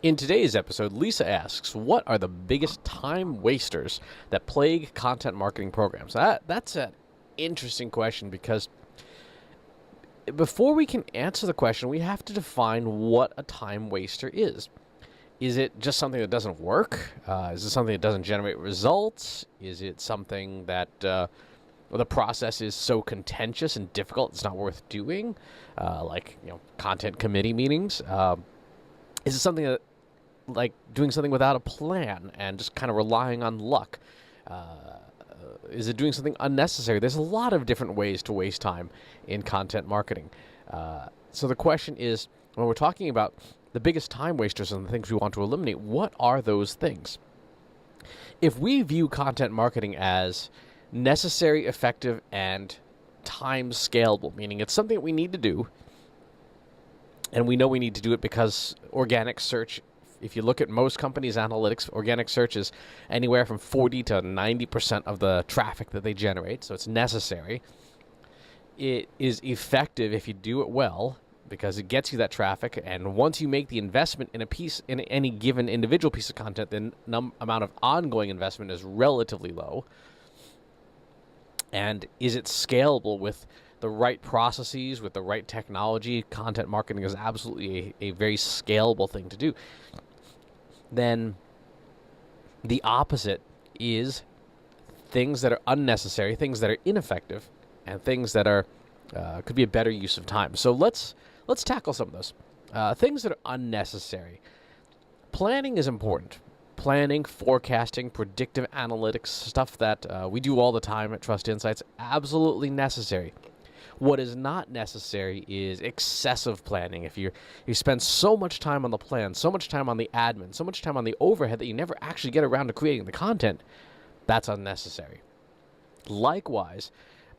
In today's episode, Lisa asks, what are the biggest time wasters that plague content marketing programs? That's an interesting question because before we can answer the question, we have to define what a time waster is. Is it just something that doesn't work? Is it something that doesn't generate results? Is it something that the process is so contentious and difficult it's not worth doing? Like content committee meetings. Is it something that, like doing something without a plan and just kind of relying on luck? Is it doing something unnecessary? There's a lot of different ways to waste time in content marketing. So the question is, when we're talking about the biggest time wasters and the things we want to eliminate, what are those things? If we view content marketing as necessary, effective, and time scalable, meaning it's something that we need to do, and we know we need to do it because organic search, if you look at most companies' analytics, organic search is anywhere from 40 to 90% of the traffic that they generate, so it's necessary. It is effective if you do it well because it gets you that traffic, and once you make the investment in a piece, in any given individual piece of content, the amount of ongoing investment is relatively low. And is it scalable with the right processes, with the right technology? Content marketing is absolutely a very scalable thing to do. Then the opposite is things that are unnecessary, things that are ineffective, and things that are could be a better use of time. So let's tackle some of those things that are unnecessary. Planning is important. Planning, forecasting, predictive analytics, stuff that we do all the time at Trust Insights, absolutely necessary. What is not necessary is excessive planning. If you spend so much time on the plan, so much time on the admin, so much time on the overhead that you never actually get around to creating the content, that's unnecessary. Likewise,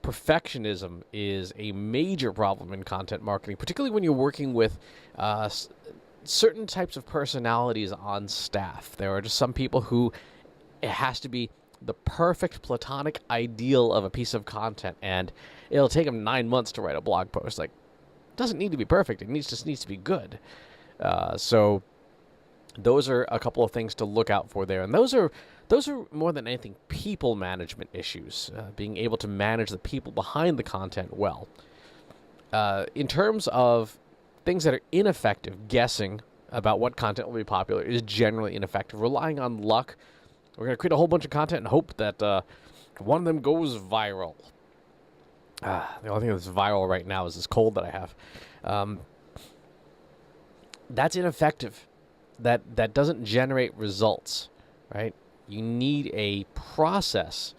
perfectionism is a major problem in content marketing, particularly when you're working with certain types of personalities on staff. There are just some people who it has to be the perfect platonic ideal of a piece of content, and it'll take them 9 months to write a blog post. Like, it doesn't need to be perfect. It just needs to be good. So those are a couple of things to look out for there. And those are more than anything people management issues, being able to manage the people behind the content well. In terms of things that are ineffective, guessing about what content will be popular is generally ineffective. Relying on luck. We're going to create a whole bunch of content and hope that one of them goes viral. The only thing that's viral right now is this cold that I have. That's ineffective. That doesn't generate results, right? You need a process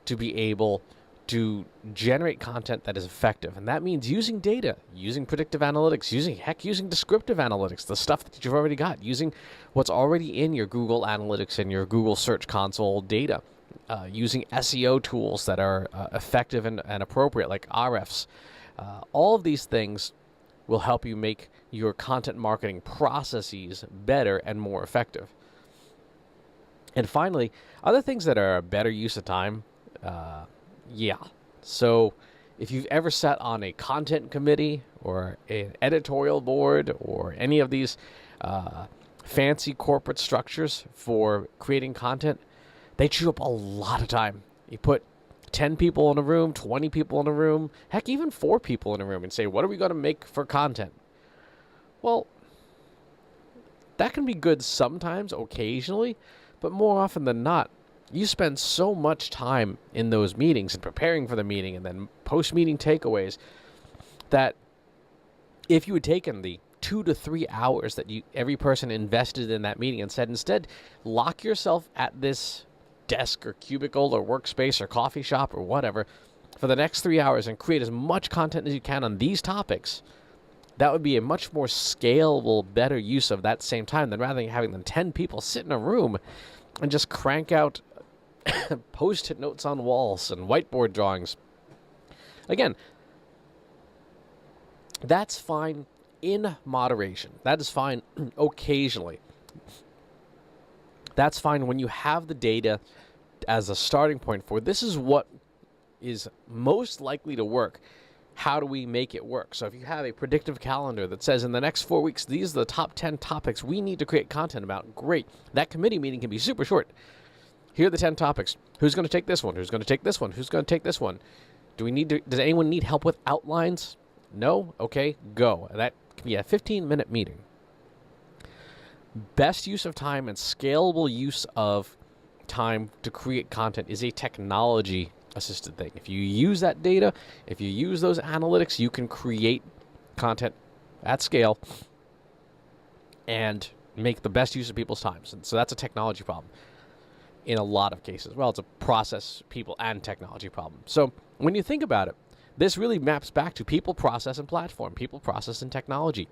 to be able to generate content that is effective. And that means using data, using predictive analytics, using descriptive analytics, the stuff that you've already got, using what's already in your Google Analytics and your Google Search Console data, using SEO tools that are effective and appropriate, like RFs. All of these things will help you make your content marketing processes better and more effective. And finally, other things that are a better use of time, so if you've ever sat on a content committee or an editorial board or any of these fancy corporate structures for creating content, they chew up a lot of time. You put 10 people in a room, 20 people in a room, heck, even 4 people in a room and say, what are we going to make for content? Well, that can be good sometimes, occasionally, but more often than not, you spend so much time in those meetings and preparing for the meeting and then post-meeting takeaways that if you had taken the 2 to 3 hours that every person invested in that meeting and said, instead, lock yourself at this desk or cubicle or workspace or coffee shop or whatever for the next 3 hours and create as much content as you can on these topics, that would be a much more scalable, better use of that same time than rather than having 10 people sit in a room and just crank out post-it notes on walls and whiteboard drawings. Again, that's fine in moderation. That is fine occasionally. That's fine when you have the data as a starting point for this is what is most likely to work how do we make it work? So if you have a predictive calendar that says in the next 4 weeks, these are the top 10 topics we need to create content about, great. That committee meeting can be super short. Here are the 10 topics. Who's going to take this one? Who's going to take this one? Who's going to take this one? Does anyone need help with outlines? No? Okay, go. That can be a 15-minute meeting. Best use of time and scalable use of time to create content is a technology assisted thing. If you use that data, if you use those analytics, you can create content at scale and make the best use of people's time. So that's a technology problem in a lot of cases. Well, it's a process, people, and technology problem. So when you think about it, this really maps back to people, process, and platform, people, process, and technology.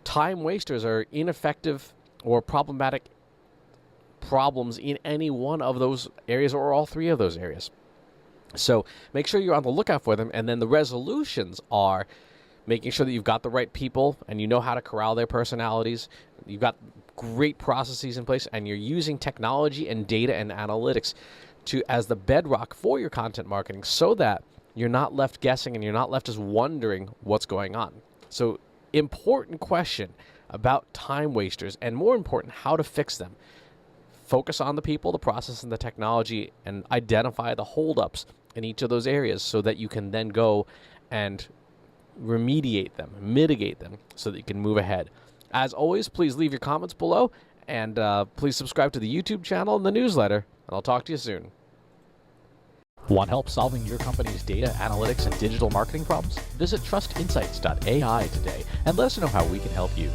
Time wasters are ineffective or problematic problems in any one of those areas or all three of those areas. So make sure you're on the lookout for them, and then the resolutions are making sure that you've got the right people and you know how to corral their personalities. You've got great processes in place, and you're using technology and data and analytics as the bedrock for your content marketing so that you're not left guessing and you're not left just wondering what's going on. So important question about time wasters, and more important, how to fix them. Focus on the people, the process, and the technology, and identify the holdups in each of those areas so that you can then go and remediate them, mitigate them, so that you can move ahead. As always, please leave your comments below, and please subscribe to the YouTube channel and the newsletter, and I'll talk to you soon. Want help solving your company's data, analytics, and digital marketing problems? Visit trustinsights.ai today and let us know how we can help you.